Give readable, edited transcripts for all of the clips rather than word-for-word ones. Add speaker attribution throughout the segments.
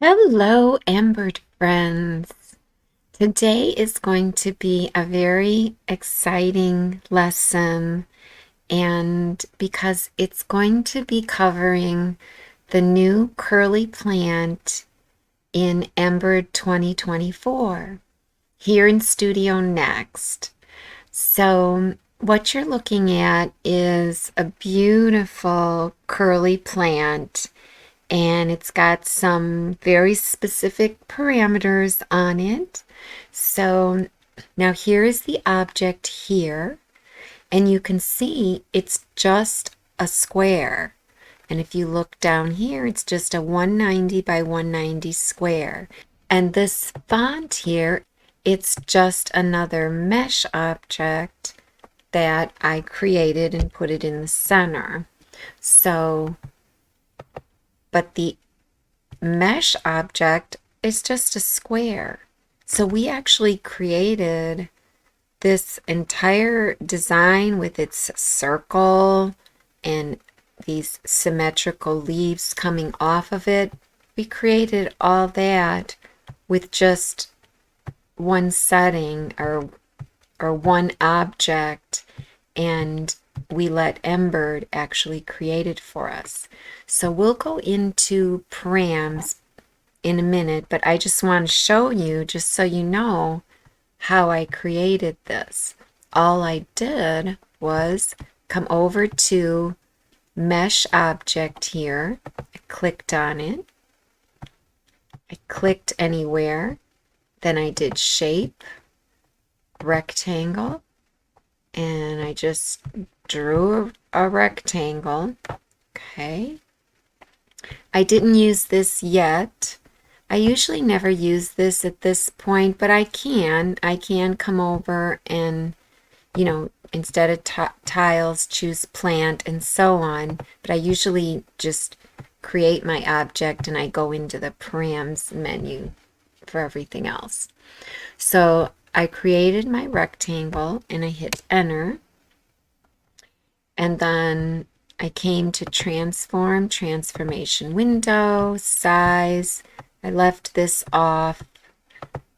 Speaker 1: Hello, Embird friends. Today is going to be a very exciting lesson, and because it's going to be covering the new CurlyPlant in Embird 2024 here in Studio Next. So, what you're looking at is a beautiful CurlyPlant, and it's got some very specific parameters on it. So now here is the object here, and you can see it's just a square. And if you look down here, it's just a 190 by 190 square. And this font here, it's just another mesh object that I created and put it in the center. So but the mesh object is just a square. So we actually created this entire design with its circle and these symmetrical leaves coming off of it. We created all that with just one setting or one object, and we let Embird actually create it for us. So we'll go into params in a minute, but I just want to show you, just so you know, how I created this. All I did was come over to Mesh Object here. I clicked on it. I clicked anywhere. Then I did Shape, Rectangle, and I just drew a rectangle. Okay. I didn't use this yet. I usually never use this at this point, but I can come over and, instead of tiles, choose plant and so on. But I usually just create my object and I go into the params menu for everything else. So I created my rectangle and I hit enter. And then I came to transform, transformation window, size. I left this off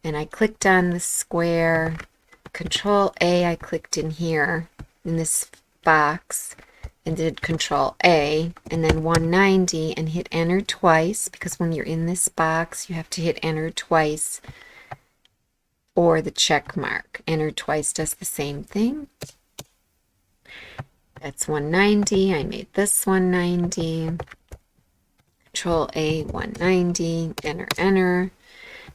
Speaker 1: and I clicked on the square. Control A, I clicked in here in this box and did Control A and then 190 and hit enter twice, because when you're in this box you have to hit enter twice, or the check mark. Enter twice does the same thing. That's 190. I made this 190. Control A, 190, enter, enter,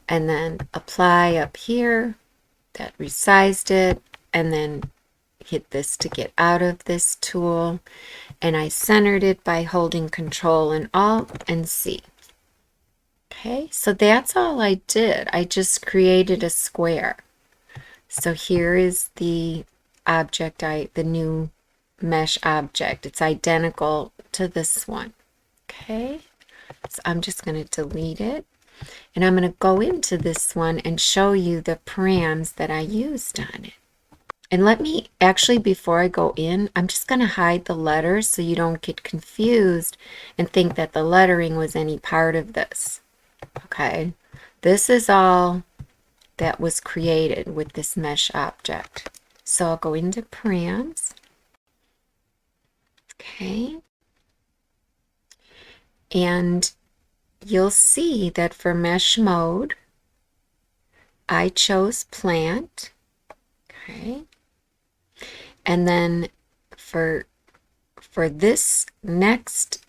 Speaker 1: and then apply up here. That resized it, and then hit this to get out of this tool. And I centered it by holding Control and Alt and C. Okay, so that's all I did. I just created a square. So here is the object, the new mesh object. It's identical to this one. Okay, so I'm just going to delete it, and I'm going to go into this one and show you the params that I used on it. And let me actually, before I go in, I'm just going to hide the letters so you don't get confused and think that the lettering was any part of this. Okay, this is all that was created with this mesh object. So I'll go into params. Okay, and you'll see that for mesh mode, I chose plant. Okay, and then for this next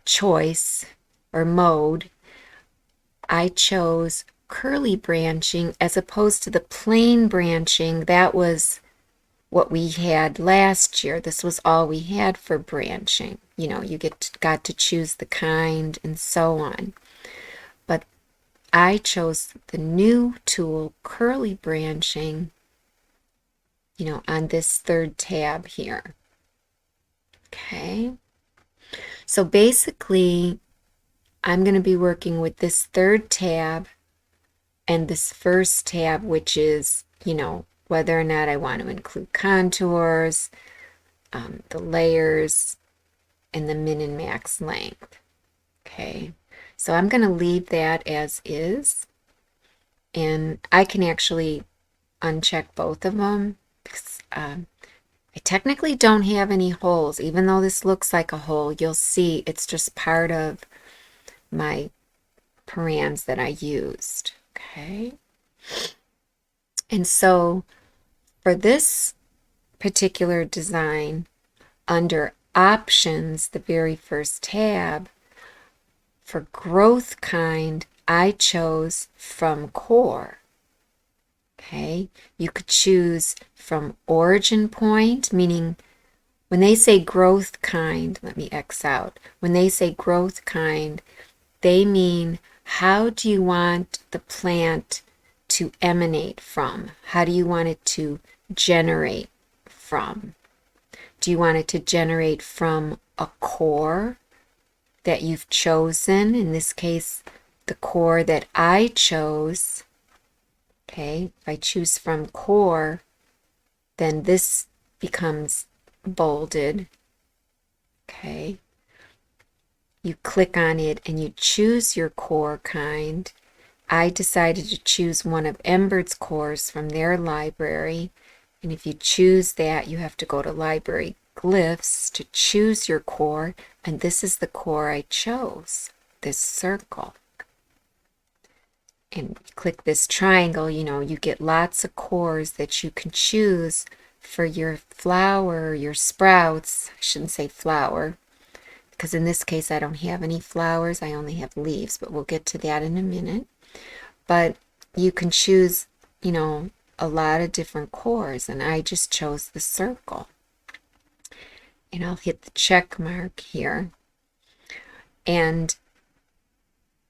Speaker 1: choice or mode, I chose curly branching as opposed to the plain branching. That was what we had last year. This was all we had for branching. You got to choose the kind and so on. But I chose the new tool, curly branching, on this third tab here. Okay. So basically, I'm going to be working with this third tab and this first tab, which is, whether or not I want to include contours, the layers, and the min and max length. Okay, so I'm going to leave that as is, and I can actually uncheck both of them because I technically don't have any holes. Even though this looks like a hole, you'll see it's just part of my params that I used. Okay, and so for this particular design, under options, the very first tab, for growth kind, I chose from core. Okay, you could choose from origin point, meaning when they say growth kind, let me X out. When they say growth kind, they mean how do you want the plant to emanate from? How do you want it to generate from? Do you want it to generate from a core that you've chosen? In this case, the core that I chose. Okay, if I choose from core, then this becomes bolded. Okay, you click on it and you choose your core kind. I decided to choose one of Embird's cores from their library. And if you choose that, you have to go to Library Glyphs to choose your core. And this is the core I chose, this circle. And click this triangle, you get lots of cores that you can choose for your flower, your sprouts. I shouldn't say flower, because in this case I don't have any flowers, I only have leaves, but we'll get to that in a minute. But you can choose, a lot of different cores, and I just chose the circle. And I'll hit the check mark here. And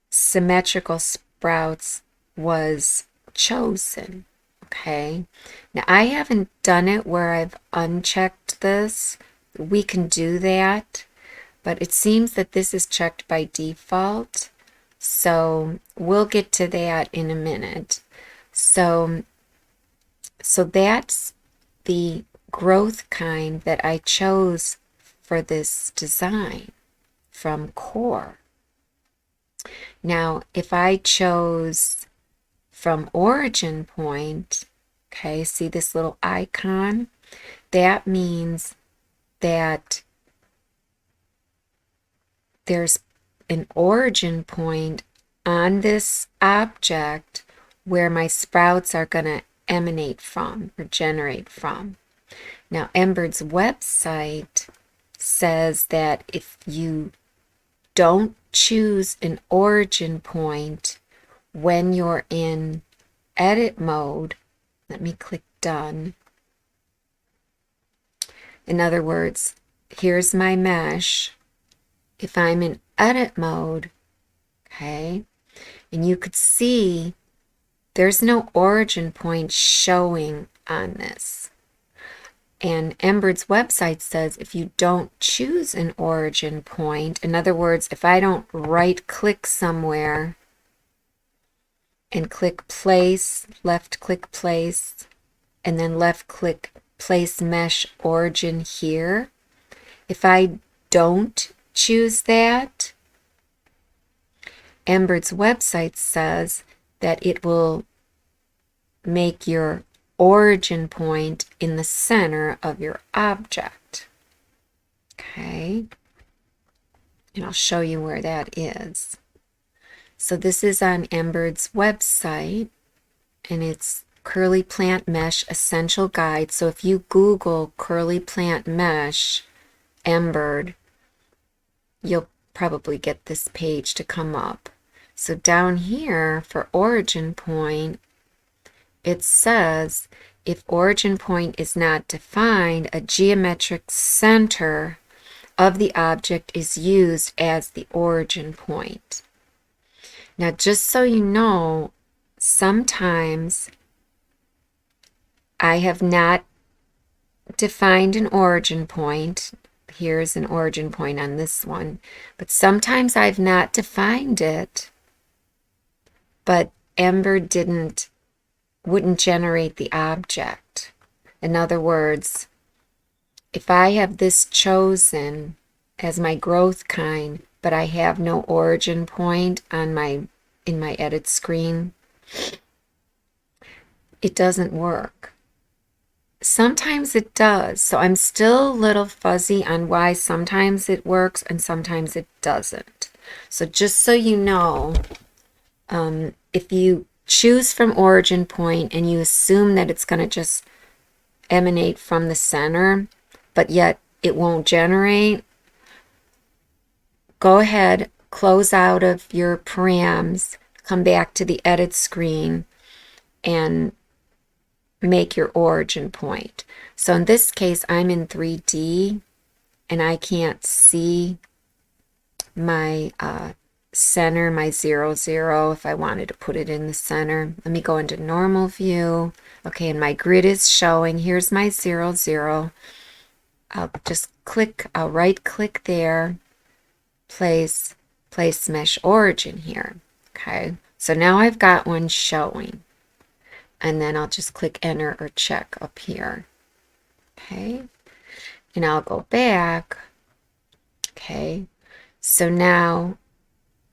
Speaker 1: symmetrical sprouts was chosen. Okay, now I haven't done it where I've unchecked this. We can do that, but it seems that this is checked by default, so we'll get to that in a minute. So that's the growth kind that I chose for this design from core. Now, if I chose from origin point, okay, see this little icon? That means that there's an origin point on this object where my sprouts are going to emanate from or generate from. Now, Embird's website says that if you don't choose an origin point when you're in edit mode, let me click done. In other words, here's my mesh. If I'm in edit mode, okay, and you could see there's no origin point showing on this. And Embird's website says if you don't choose an origin point, in other words, if I don't right click somewhere and click place, left click place, and then left click place mesh origin here, if I don't choose that, Embird's website says that it will make your origin point in the center of your object. Okay, and I'll show you where that is. So this is on Embird's website, and it's CurlyPlant Mesh Essential Guide. So if you Google CurlyPlant Mesh Embird, you'll probably get this page to come up. So down here for origin point, it says if origin point is not defined, a geometric center of the object is used as the origin point. Now, just so you know, sometimes I have not defined an origin point. Here's an origin point on this one, but sometimes I've not defined it, but Embird wouldn't generate the object. In other words, if I have this chosen as my growth kind, but I have no origin point on in my edit screen, it doesn't work. Sometimes it does, so I'm still a little fuzzy on why sometimes it works and sometimes it doesn't. So just so you know, if you choose from origin point and you assume that it's going to just emanate from the center, but yet it won't generate, go ahead, close out of your params, come back to the edit screen, and make your origin point. So in this case, I'm in 3D, and I can't see my center, my 0, 0, if I wanted to put it in the center. Let me go into normal view. Okay, and my grid is showing. Here's my 0, 0. I'll just click, I'll right click there, place mesh origin here. Okay, so now I've got one showing. And then I'll just click enter or check up here. Okay, and I'll go back. Okay, so now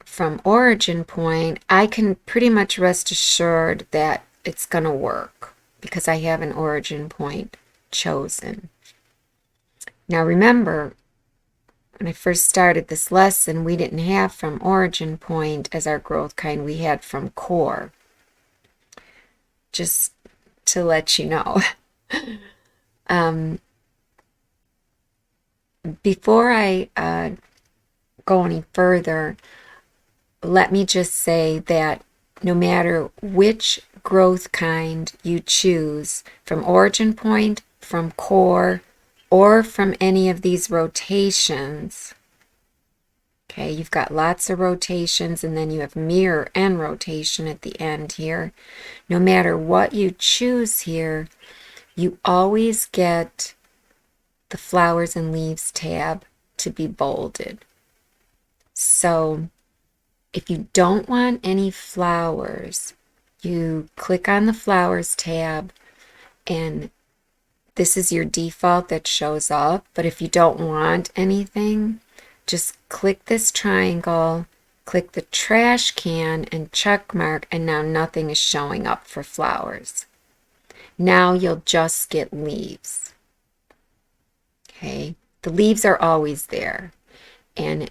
Speaker 1: from origin point, I can pretty much rest assured that it's going to work because I have an origin point chosen. Now remember, when I first started this lesson, we didn't have from origin point as our growth kind, we had from core. Just to let you know. Before I go any further, let me just say that no matter which growth kind you choose, from origin point, from core, or from any of these rotations, okay, you've got lots of rotations, and then you have mirror and rotation at the end here. No matter what you choose here, you always get the flowers and leaves tab to be bolded. So if you don't want any flowers, you click on the flowers tab, and this is your default that shows up. But if you don't want anything, just click this triangle, click the trash can and check mark, and now nothing is showing up for flowers. Now you'll just get leaves. Okay, the leaves are always there. And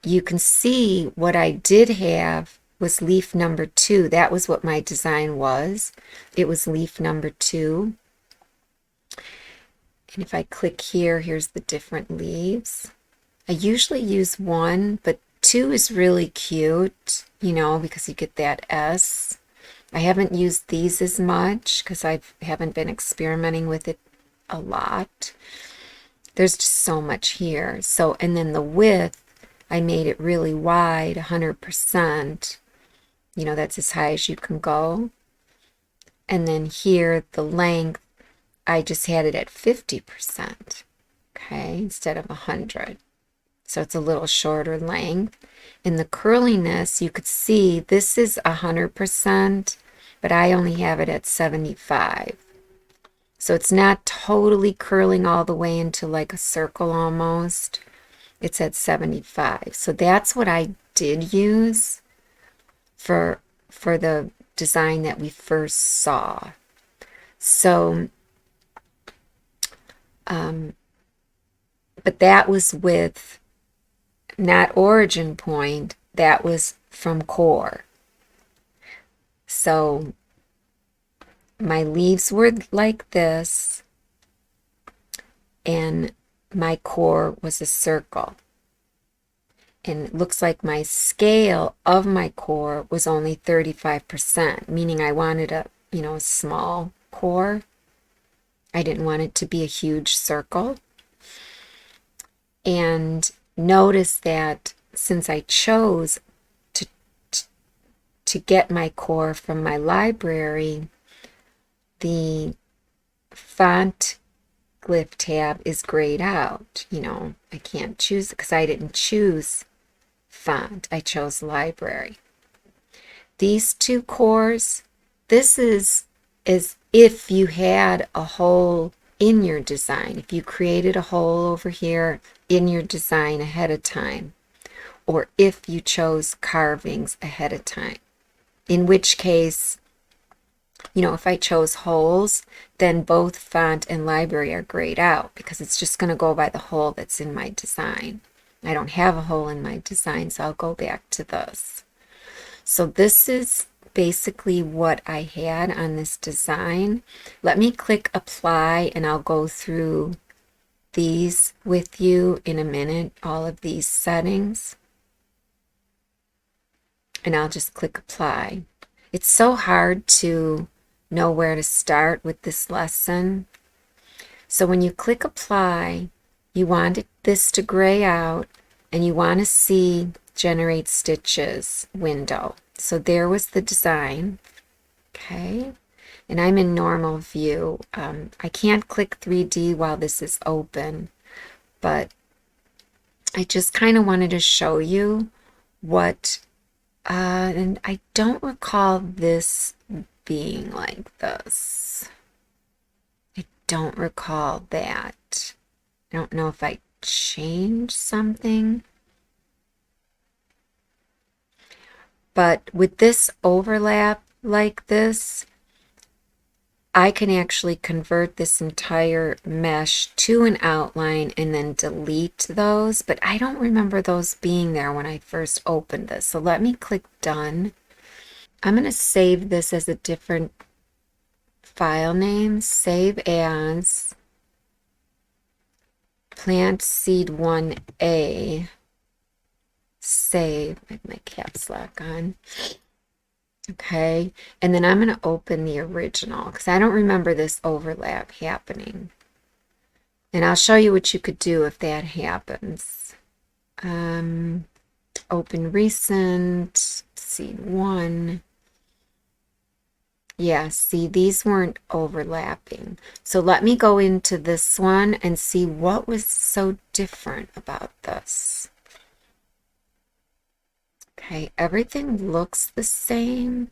Speaker 1: you can see what I did have was leaf number 2. That was what my design was. It was leaf number 2. And if I click here, here's the different leaves. I usually use 1, but 2 is really cute, you know, because you get that S. I haven't used these as much because I haven't been experimenting with it a lot. There's just so much here. So, and then the width, I made it really wide, 100%. You know, that's as high as you can go. And then here, the length, I just had it at 50%, okay, instead of 100. So it's a little shorter length. In the curliness, you could see this is 100%, but I only have it at 75. So it's not totally curling all the way into like a circle almost. It's at 75. So that's what I did use for the design that we first saw. So, but that was with not origin point, that was from core. So my leaves were like this, and my core was a circle. And it looks like my scale of my core was only 35%, meaning I wanted a, you know, a small core. I didn't want it to be a huge circle. And notice that since I chose to get my core from my library, the font glyph tab is grayed out. You know, I can't choose it because I didn't choose font. I chose library. These two cores, this is as if you had a hole in your design. If you created a hole over here in your design ahead of time, or if you chose carvings ahead of time. In which case, if I chose holes, then both font and library are grayed out because it's just going to go by the hole that's in my design. I don't have a hole in my design, so I'll go back to this. So this is basically what I had on this design. Let me click apply and I'll go through these with you in a minute, all of these settings. And I'll just click apply. It's so hard to know where to start with this lesson. So when you click apply, you want this to gray out and you want to see generate stitches window. So there was the design. Okay. And I'm in normal view. I can't click 3D while this is open, but I just kind of wanted to show you what, and I don't recall this being like this. I don't recall that. I don't know if I changed something. But with this overlap like this, I can actually convert this entire mesh to an outline and then delete those, but I don't remember those being there when I first opened this. So let me click done. I'm going to save this as a different file name, save as plant seed 1A, save, I have my caps lock on. Okay, and then I'm going to open the original because I don't remember this overlap happening. And I'll show you what you could do if that happens. Open recent, seed 1. Yeah, see, these weren't overlapping. So let me go into this one and see what was so different about this. Okay, everything looks the same.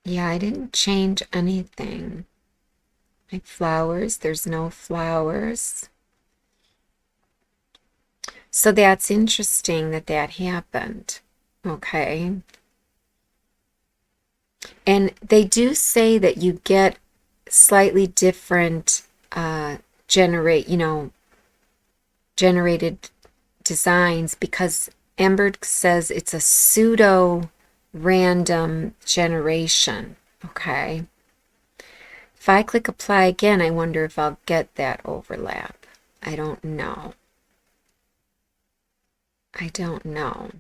Speaker 1: Yeah, I didn't change anything. Like flowers, there's no flowers. So that's interesting that that happened. Okay. And they do say that you get slightly different generated designs because Embird says it's a pseudo random generation. Okay. If I click apply again, I wonder if I'll get that overlap. I don't know. I don't know.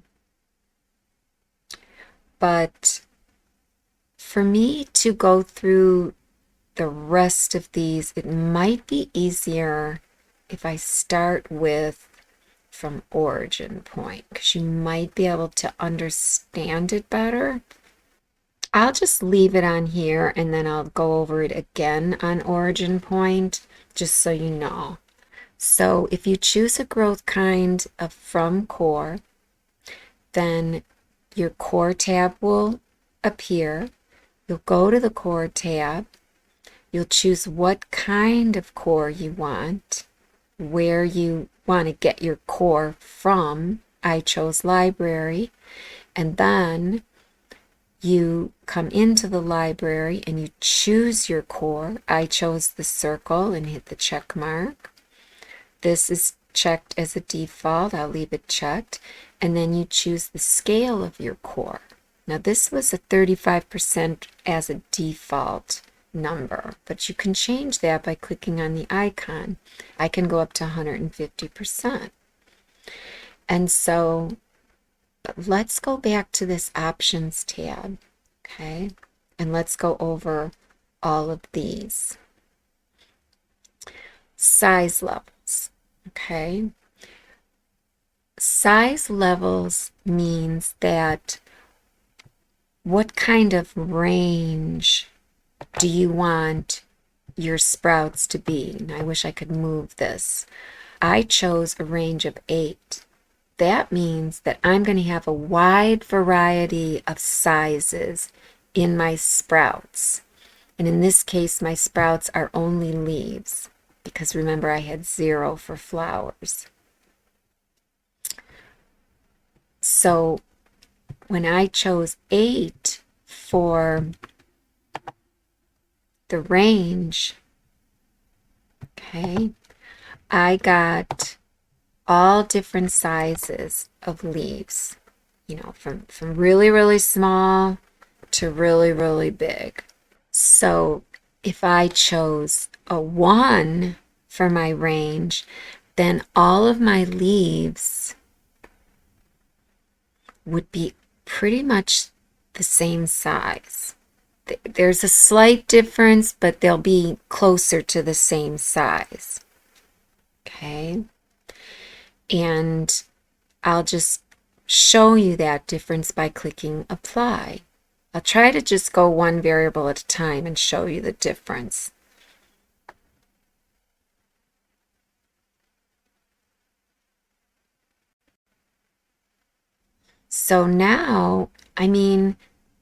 Speaker 1: But for me to go through the rest of these, it might be easier if I start with from origin point, because you might be able to understand it better. I'll just leave it on here and then I'll go over it again on origin point, just so you know. So if you choose a growth kind of from core, then your core tab will appear. You'll go to the core tab. You'll choose what kind of core you want, where you want to get your core from. I chose library. And then you come into the library and you choose your core. I chose the circle and hit the check mark. This is checked as a default. I'll leave it checked. And then you choose the scale of your core. Now this was a 35% as a default number, but you can change that by clicking on the icon. I can go up to 150%. And so let's go back to this options tab, okay? And let's go over all of these. Size levels, okay? Size levels means that what kind of range do you want your sprouts to be? And I wish I could move this. I chose a range of 8. That means that I'm going to have a wide variety of sizes in my sprouts. And in this case, my sprouts are only leaves because remember I had 0 for flowers. So when I chose 8 for the range, okay, I got all different sizes of leaves, you know, from really, really small to really, really big. So if I chose a 1 for my range, then all of my leaves would be pretty much the same size. There's a slight difference, but they'll be closer to the same size. Okay. And I'll just show you that difference by clicking apply. I'll try to just go one variable at a time and show you the difference. So now, I mean,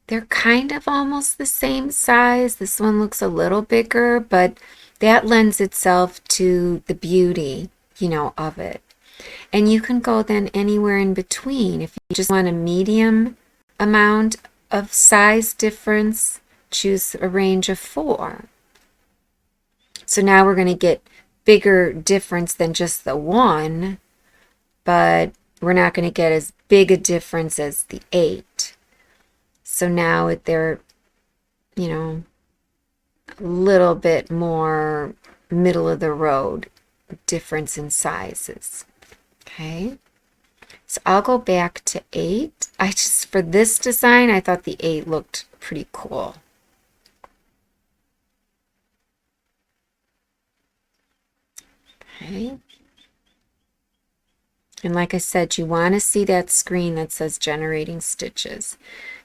Speaker 1: they're kind of almost the same size. This one looks a little bigger, but that lends itself to the beauty, you know, of it. And you can go then anywhere in between. If you just want a medium amount of size difference, choose a range of 4. So now we're going to get bigger difference than just the 1, but we're not going to get as big a difference as the 8. So now they're, you know, a little bit more middle of the road difference in sizes. Okay. So I'll go back to 8. For this design, I thought the 8 looked pretty cool. Okay. And like I said, you want to see that screen that says generating stitches.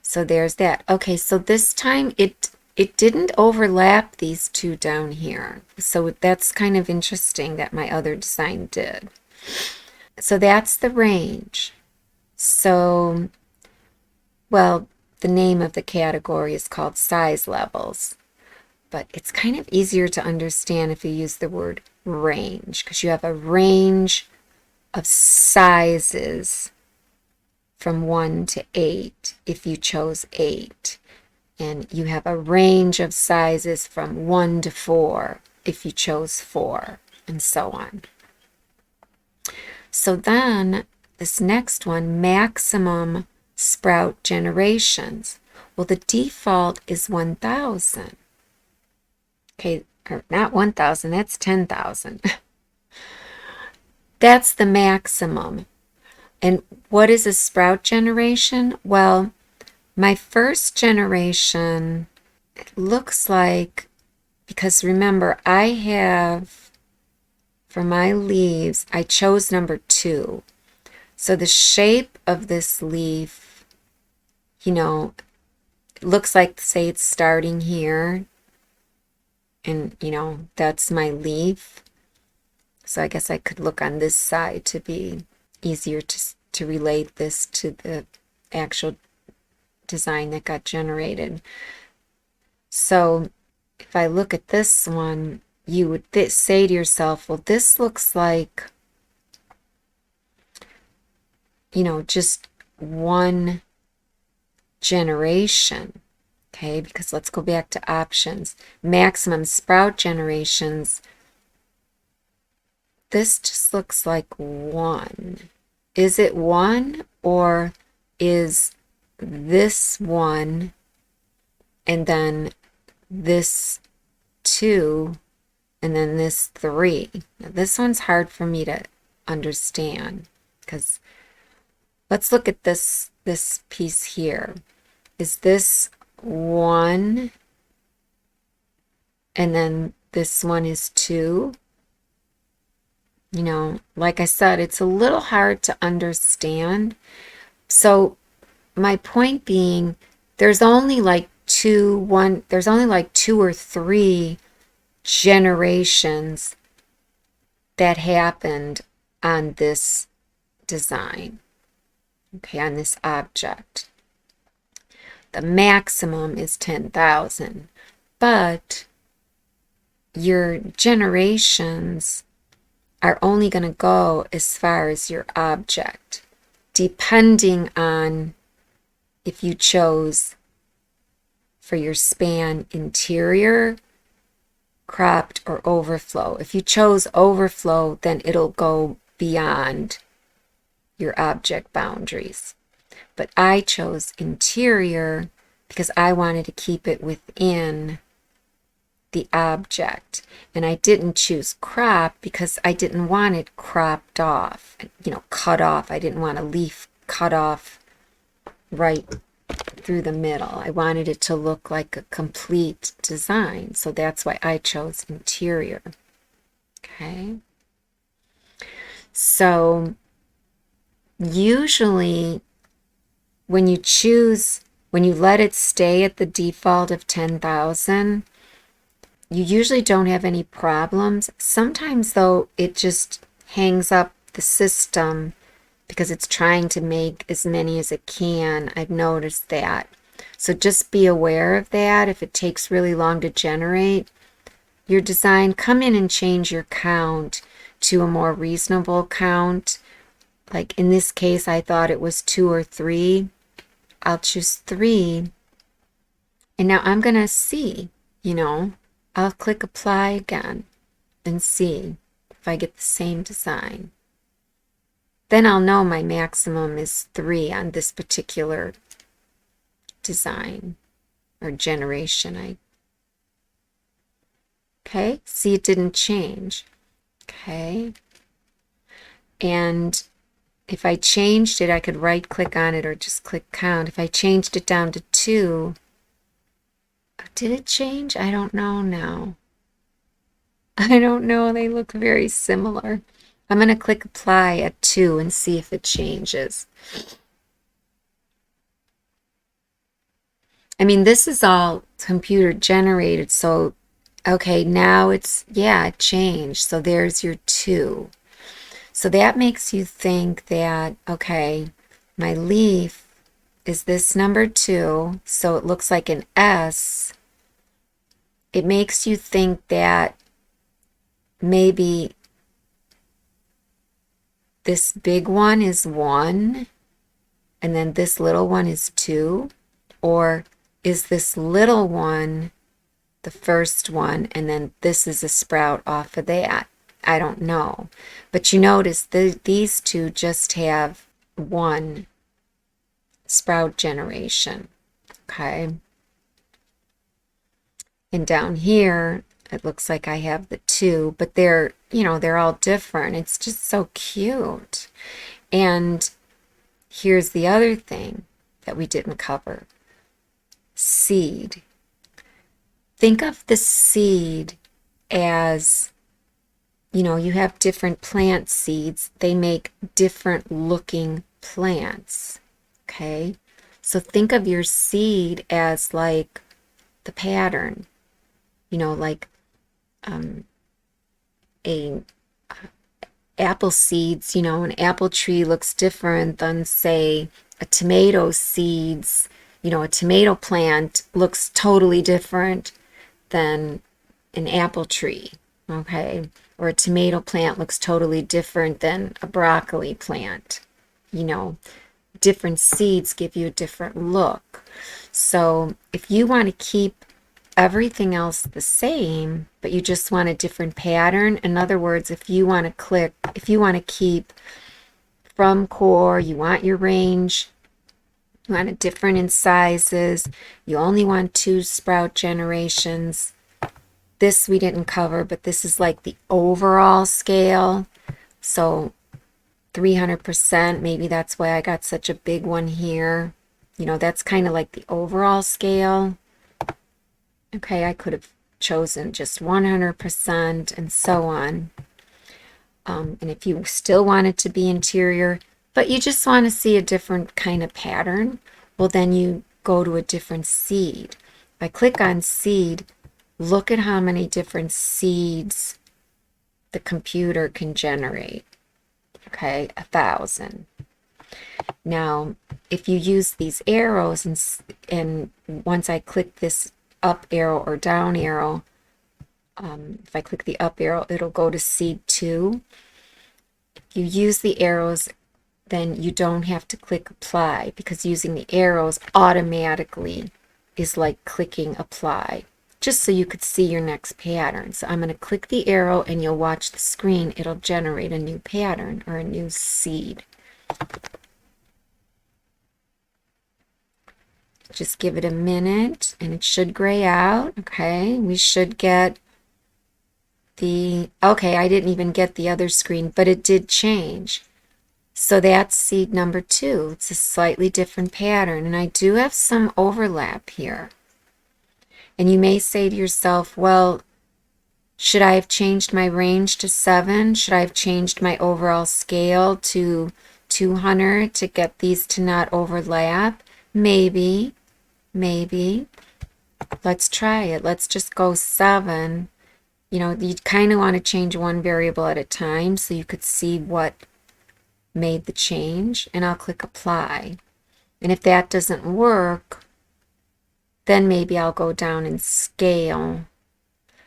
Speaker 1: So there's that. Okay, so this time it didn't overlap these two down here. So that's kind of interesting that my other design did. So that's the range. So, well, the name of the category is called size levels, but it's kind of easier to understand if you use the word range, because you have a range of sizes from 1 to 8 if you chose 8. And you have a range of sizes from 1 to 4 if you chose 4, and so on. So then this next one, maximum sprout generations. Well, the default is 1,000. Okay, or not 1,000, that's 10,000. That's the maximum. And what is a sprout generation? Well, my first generation, it looks like, because remember, I have, for my leaves, I chose number 2. So the shape of this leaf, you know, looks like, say, it's starting here. And, you know, that's my leaf. So I guess I could look on this side to be easier to relate this to the actual design that got generated. So if I look at this one, you would say to yourself, well, this looks like, you know, just one generation. Okay, because let's go back to options. Maximum sprout generations. This just looks like 1. Is it 1, or is this 1 and then this 2 and then this 3? Now, this one's hard for me to understand, because let's look at this piece here. Is this 1 and then this one is 2? You know, like I said, it's a little hard to understand. So my point being, there's only like 2 or 3 generations that happened on this design, okay, on this object. The maximum is 10,000, but your generations are only going to go as far as your object, depending on if you chose for your span interior, cropped, or overflow. If you chose overflow, then it'll go beyond your object boundaries. But I chose interior because I wanted to keep it within the object. And I didn't choose crop because I didn't want it cropped off, cut off. I didn't want a leaf cut off right through the middle. I wanted it to look like a complete design. So that's why I chose interior. Okay. So usually when you let it stay at the default of 10,000, you usually don't have any problems. Sometimes though, it just hangs up the system because it's trying to make as many as it can. I've noticed that. So just be aware of that. If it takes really long to generate your design, come in and change your count to a more reasonable count. Like in this case, I thought it was 2 or 3. I'll choose 3. And now I'm going to see, I'll click apply again and see if I get the same design. Then I'll know my maximum is 3 on this particular design or generation. Okay, see, it didn't change. Okay, and if I changed it, I could right click on it or just click count. If I changed it down to 2, did it change? I don't know now. I don't know. They look very similar. I'm going to click apply at 2 and see if it changes. I mean, this is all computer generated. So, okay, now it changed. So there's your 2. So that makes you think that, okay, my leaf is this number 2. So it looks like an S. It makes you think that maybe this big one is 1 and then this little one is 2, or is this little one the first one and then this is a sprout off of that? I don't know. But you notice these two just have 1 sprout generation. Okay. And down here, it looks like I have the 2, but they're all different. It's just so cute. And here's the other thing that we didn't cover. Seed. Think of the seed as, you have different plant seeds. They make different looking plants. Okay? So think of your seed as like the pattern. Like apple seeds, an apple tree looks different than, say, a tomato seeds. A tomato plant looks totally different than an apple tree, okay? Or a tomato plant looks totally different than a broccoli plant. Different seeds give you a different look. So if you want to keep everything else the same, but you just want a different pattern. In other words, if you want to keep from core, you want your range, you want it different in sizes, you only want 2 sprout generations. This we didn't cover, but this is like the overall scale. So 300%, maybe that's why I got such a big one here. That's kind of like the overall scale. Okay, I could have chosen just 100% and so on. And if you still want it to be interior, but you just want to see a different kind of pattern, well, then you go to a different seed. If I click on seed, look at how many different seeds the computer can generate. Okay, 1,000. Now, if you use these arrows and once I click this up arrow or down arrow. If I click the up arrow, it'll go to seed 2. If you use the arrows, then you don't have to click apply, because using the arrows automatically is like clicking apply, just so you could see your next pattern. So I'm going to click the arrow and you'll watch the screen. It'll generate a new pattern or a new seed. Just give it a minute and it should gray out. Okay, we should get the, okay, I didn't even get the other screen, but it did change. So that's seed number 2. It's a slightly different pattern, and I do have some overlap here. And you may say to yourself, well, should I have changed my range to 7? Should I have changed my overall scale to 200 to get these to not overlap? Maybe. Let's try it. Let's just go 7. You know, you kind of want to change one variable at a time so you could see what made the change, and I'll click apply. And if that doesn't work, then maybe I'll go down and scale,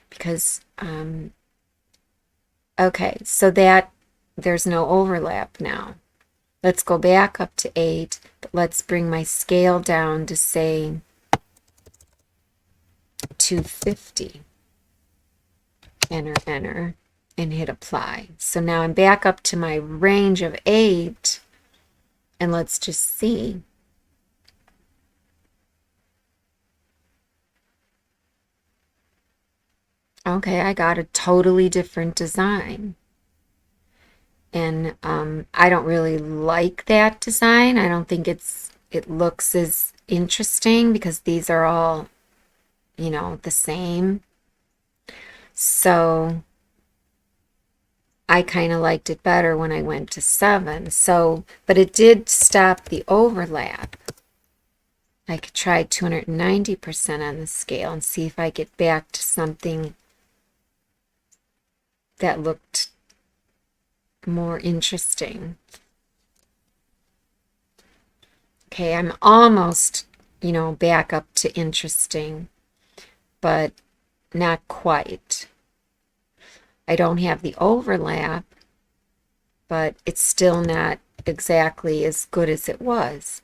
Speaker 1: because okay, so that there's no overlap now. Let's go back up to 8, but let's bring my scale down to say 250. Enter, and hit apply. So now I'm back up to my range of 8, and let's just see. Okay, I got a totally different design. And I don't really like that design. I don't think it looks as interesting, because these are all, you know, the same. So I kind of liked it better when I went to 7. So, but it did stop the overlap. I could try 290% on the scale and see if I get back to something that looked more interesting. Okay, I'm almost, you know, back up to interesting, but not quite. I don't have the overlap, but it's still not exactly as good as it was.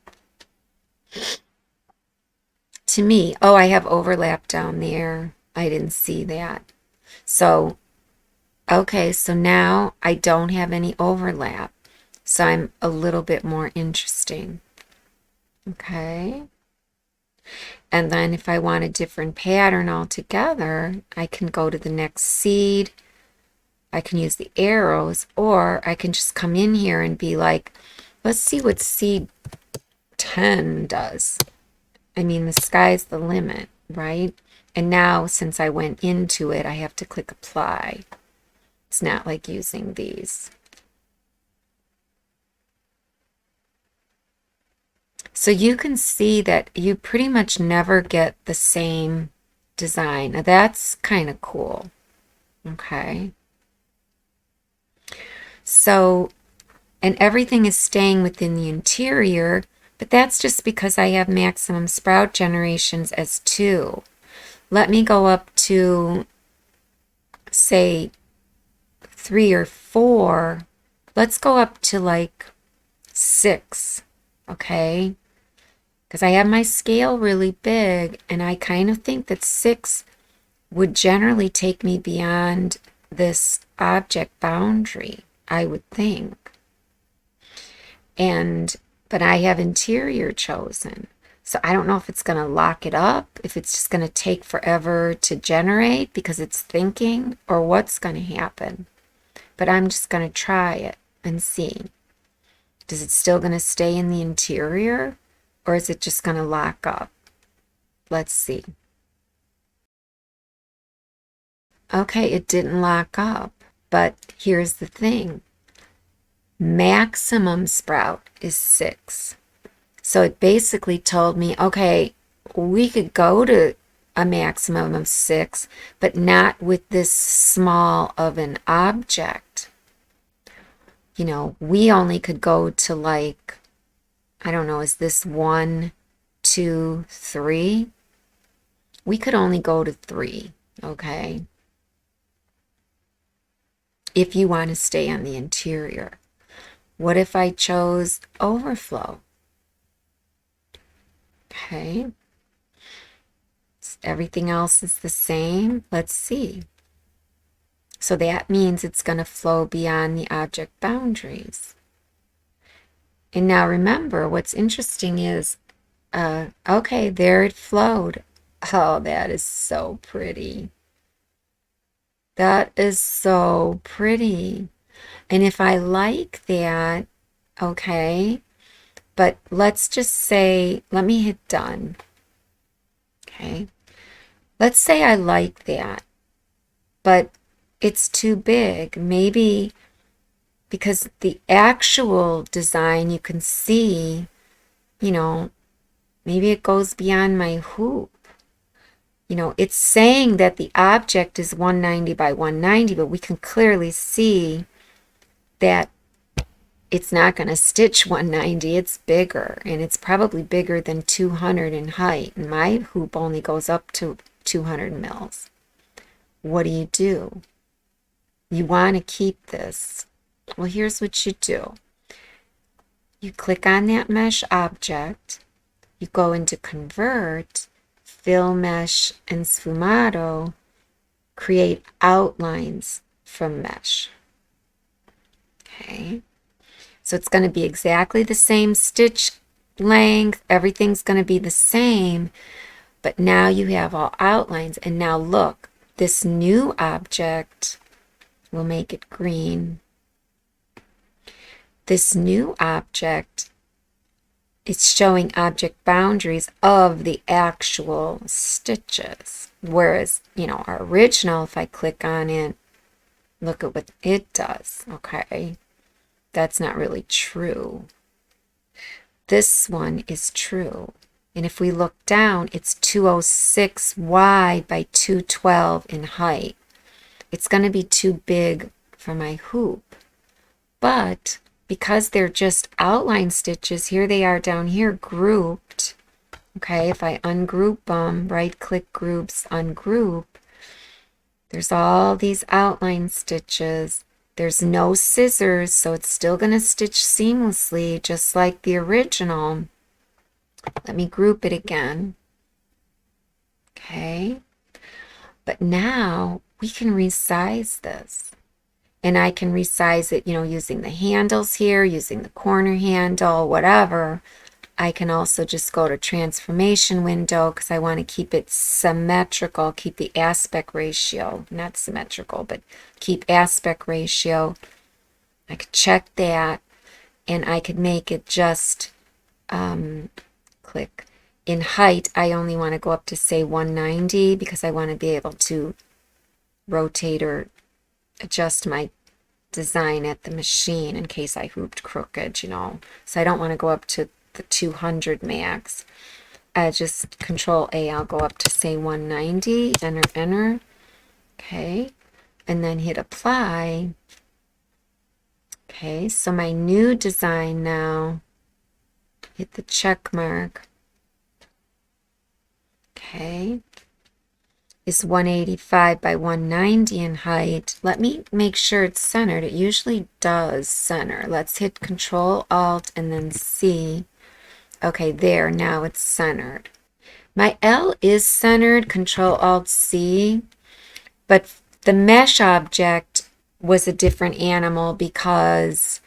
Speaker 1: To me, oh, I have overlap down there. I didn't see that. So, okay, so now I don't have any overlap. So I'm a little bit more interesting. Okay. And then if I want a different pattern altogether, I can go to the next seed. I can use the arrows, or I can just come in here and be like, let's see what seed 10 does. I mean, the sky's the limit, right? And now, since I went into it, I have to click apply. It's not like using these. So you can see that you pretty much never get the same design. Now that's kind of cool. Okay. So, and everything is staying within the interior, but that's just because I have maximum sprout generations as 2. Let me go up to, say, 3 or 4. Let's go up to like 6, okay? Because I have my scale really big, and I kind of think that 6 would generally take me beyond this object boundary, I would think. But I have interior chosen. So I don't know if it's going to lock it up, if it's just going to take forever to generate because it's thinking, or what's going to happen. But I'm just going to try it and see. Is it still going to stay in the interior, or is it just going to lock up? Let's see. Okay, it didn't lock up, but here's the thing. Maximum sprout is 6. So it basically told me, okay, we could go to a maximum of 6, but not with this small of an object. You know, we only could go to like, I don't know, is this 1, 2, 3? We could only go to 3, okay? If you want to stay on the interior. What if I chose overflow? Okay. Everything else is the same. Let's see. So that means it's going to flow beyond the object boundaries. And now remember, what's interesting is, okay, there it flowed. Oh, that is so pretty. That is so pretty. And if I like that, okay, but let's just say, let me hit done. Okay. Let's say I like that, but it's too big. Maybe because the actual design you can see, you know, maybe it goes beyond my hoop. You know, it's saying that the object is 190 by 190, but we can clearly see that it's not going to stitch 190. It's bigger, and it's probably bigger than 200 in height. And my hoop only goes up to 200 mils. What do? You want to keep this. Well, here's what you do. You click on that mesh object. You go into Convert, Fill Mesh, and Sfumato. Create outlines from mesh. Okay. So it's going to be exactly the same stitch length. Everything's going to be the same. But now you have all outlines. And now look, this new object, we'll make it green. This new object, it's showing object boundaries of the actual stitches. Whereas, you know, our original, if I click on it, look at what it does, okay? That's not really true. This one is true. And if we look down, it's 206 wide by 212 in height. It's going to be too big for my hoop. But because they're just outline stitches, here they are down here grouped. Okay, if I ungroup them, right-click groups, ungroup, there's all these outline stitches. There's no scissors, so it's still going to stitch seamlessly, just like the original. Let me group it again. Okay, but now we can resize this. And I can resize it, you know, using the handles here, using the corner handle, whatever. I can also just go to transformation window because I want to keep it symmetrical, keep the aspect ratio, not symmetrical, but keep aspect ratio. I could check that, and I could make it just click. In height, I only want to go up to, say, 190 because I want to be able to rotate or adjust my design at the machine in case I hooped crooked, you know. So I don't want to go up to the 200 max. I just Control A, I'll go up to, say, 190, enter, okay, and then hit apply. Okay, so my new design now, hit the check mark, okay, is 185 by 190 in height. Let me make sure it's centered. It usually does center. Let's hit Control Alt and then C. Okay, there, now it's centered. My L is centered, Control Alt C, but the mesh object was a different animal because,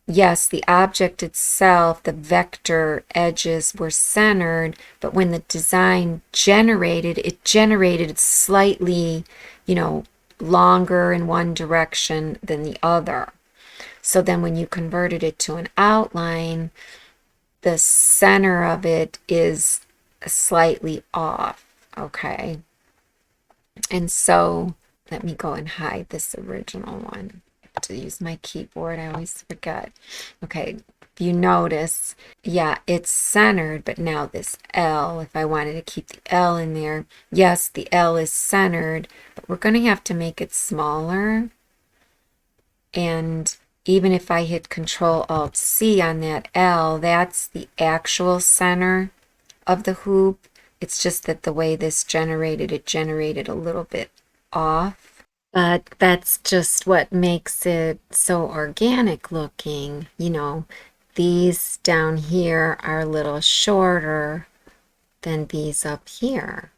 Speaker 1: yes, the object itself, the vector edges were centered, but when the design generated, it generated slightly, you know, longer in one direction than the other. So then when you converted it to an outline, the center of it is slightly off, okay? And so let me go and hide this original one. To use my keyboard, I always forget. Okay, if you notice, yeah, it's centered, but now this L, if I wanted to keep the L in there, yes, the L is centered, but we're going to have to make it smaller. And even if I hit Control Alt C on that L, that's the actual center of the hoop. It's just that the way this generated, it generated a little bit off. But that's just what makes it so organic looking. You know, these down here are a little shorter than these up here.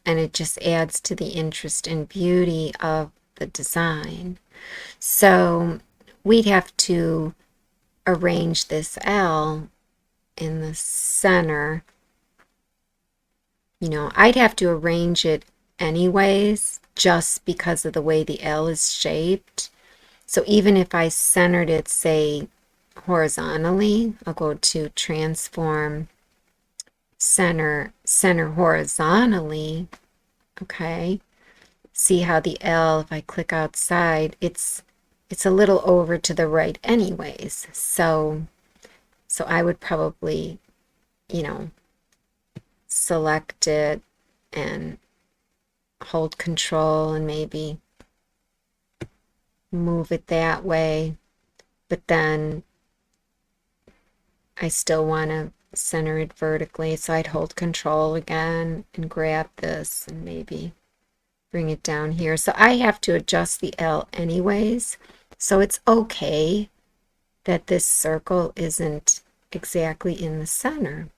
Speaker 1: And it just adds to the interest and beauty of the design. So we'd have to arrange this L in the center. You know, I'd have to arrange it anyways, just because of the way the L is shaped. So even if I centered it, say, horizontally, I'll go to transform center horizontally. Okay. See how the L, if I click outside, it's a little over to the right anyways. So I would probably, you know, select it and hold control and maybe move it that way. But then I still want to center it vertically, so I'd hold control again and grab this and maybe bring it down here. So I have to adjust the L anyways. So it's okay that this circle isn't exactly in the center,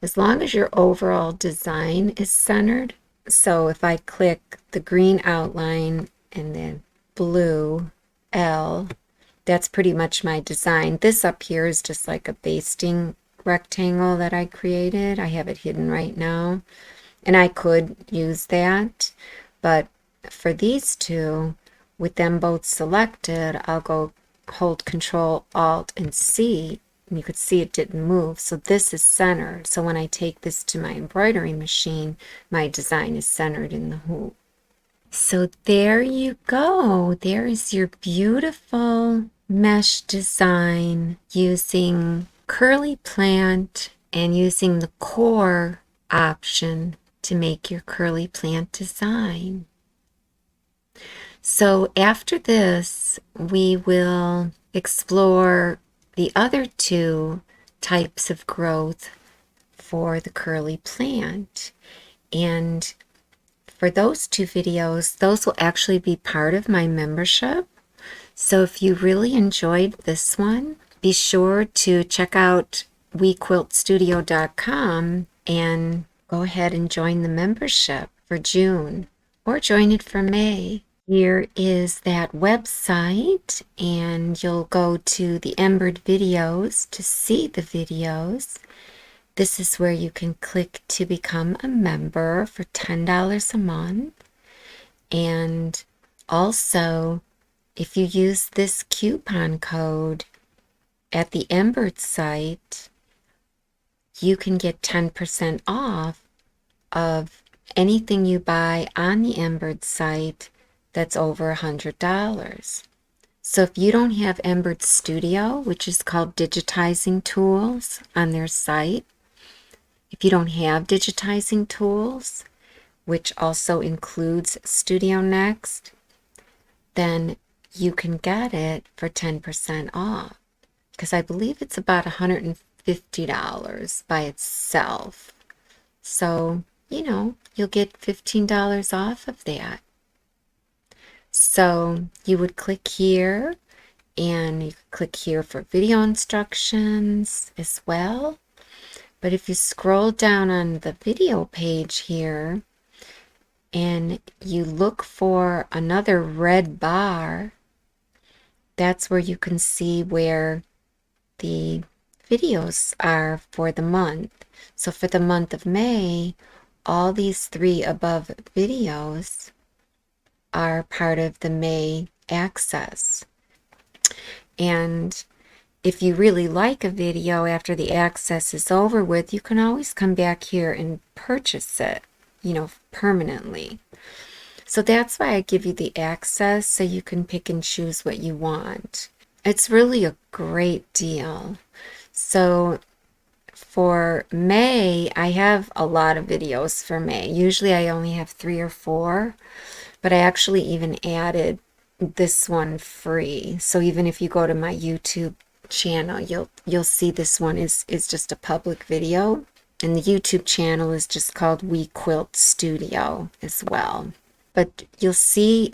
Speaker 1: as long as your overall design is centered. So if I click the green outline and then blue L, that's pretty much my design. This up here is just like a basting rectangle that I created. I have it hidden right now, and I could use that, but for these two, with them both selected, I'll go hold Control Alt and C, and you could see it didn't move. So this is centered. So when I take this to my embroidery machine, my design is centered in the hoop. So there you go. There is your beautiful mesh design using CurlyPlant and using the core option to make your CurlyPlant design. So after this, we will explore the other two types of growth for the CurlyPlant. And for those two videos, those will actually be part of my membership. So if you really enjoyed this one, be sure to check out WeQuiltStudio.com and go ahead and join the membership for June, or join it for May. Here is that website, and you'll go to the Embird videos to see the videos. This is where you can click to become a member for $10 a month. And also, if you use this coupon code at the Embird site, you can get 10% off of anything you buy on the Embird site that's over $100. So if you don't have Embird Studio, which is called digitizing tools on their site, if you don't have digitizing tools, which also includes Studio Next, then you can get it for 10% off, because I believe it's about $150 by itself. So, you know, you'll get $15 off of that. So you would click here, and you click here for video instructions as well. But if you scroll down on the video page here and you look for another red bar, that's where you can see where the videos are for the month. So for the month of May, all these three above videos are part of the May access. And if you really like a video after the access is over with, you can always come back here and purchase it, you know, permanently. So that's why I give you the access, so you can pick and choose what you want. It's really a great deal. So for May, I have a lot of videos for May. Usually I only have 3 or 4, but I actually even added this one free. So even if you go to my YouTube channel, you'll see this one is just a public video. And the YouTube channel is just called WeQuilt Studio as well. But you'll see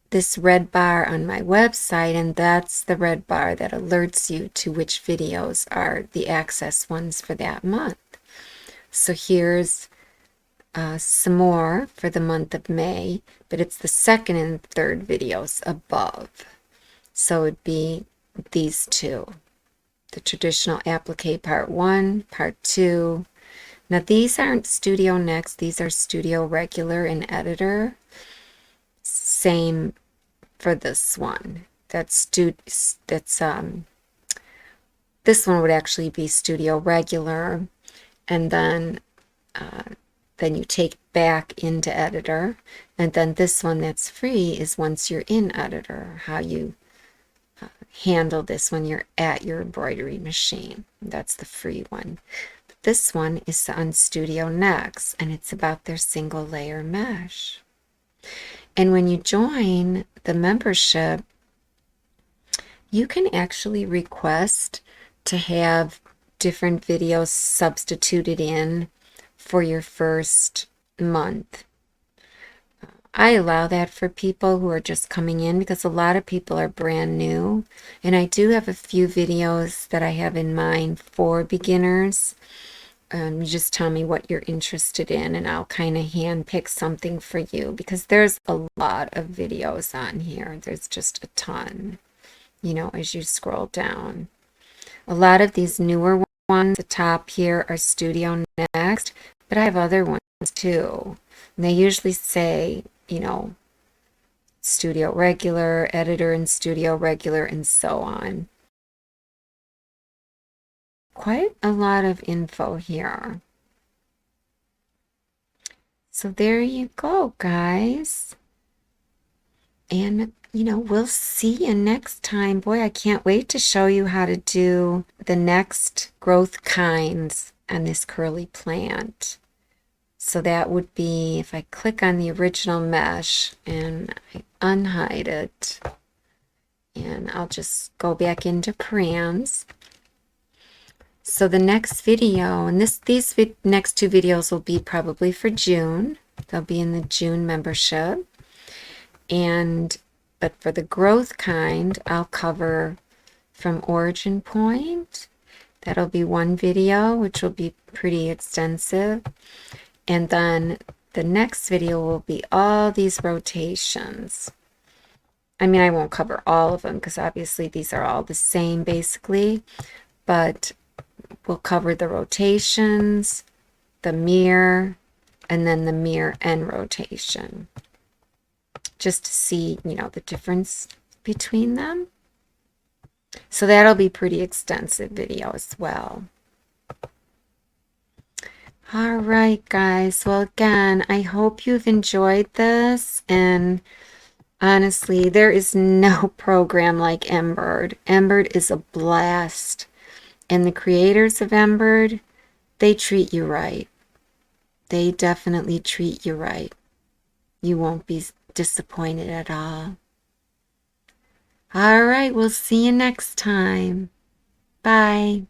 Speaker 1: this red bar on my website, and that's the red bar that alerts you to which videos are the access ones for that month. So here's some more for the month of May, but it's the second and third videos above. So it'd be these two. The traditional applique part 1, part 2. Now these aren't Studio Next, these are Studio Regular and Editor. Same for this one. This one would actually be Studio Regular, and then you take back into Editor, and then this one that's free is once you're in Editor, how you handle this when you're at your embroidery machine. That's the free one. But this one is on Studio Next, and it's about their single layer mesh. And when you join the membership, you can actually request to have different videos substituted in for your first month. I allow that for people who are just coming in because a lot of people are brand new. And I do have a few videos that I have in mind for beginners. You just tell me what you're interested in, and I'll kind of hand pick something for you because there's a lot of videos on here. There's just a ton, you know, as you scroll down. A lot of these newer ones, the top here, are Studio Next, but I have other ones too. And they usually say, you know, Studio Regular, Editor, and Studio Regular, and so on. Quite a lot of info here. So there you go, guys. And, you know, we'll see you next time. Boy, I can't wait to show you how to do the next growth kinds on this CurlyPlant. So that would be, if I click on the original mesh and I unhide it, and I'll just go back into params. So the next video, and these next two videos will be probably for June. They'll be in the June membership. But for the growth kind, I'll cover from origin point. That'll be one video, which will be pretty extensive. And then the next video will be all these rotations. I mean, I won't cover all of them because obviously these are all the same basically, but we'll cover the rotations, the mirror, and then the mirror and rotation, just to see, you know, the difference between them. So that'll be pretty extensive video as well. All right, guys. Well, again, I hope you've enjoyed this. And honestly, there is no program like Embird. Embird is a blast. And the creators of Embird, they treat you right. They definitely treat you right. You won't be disappointed at all. All right, we'll see you next time. Bye.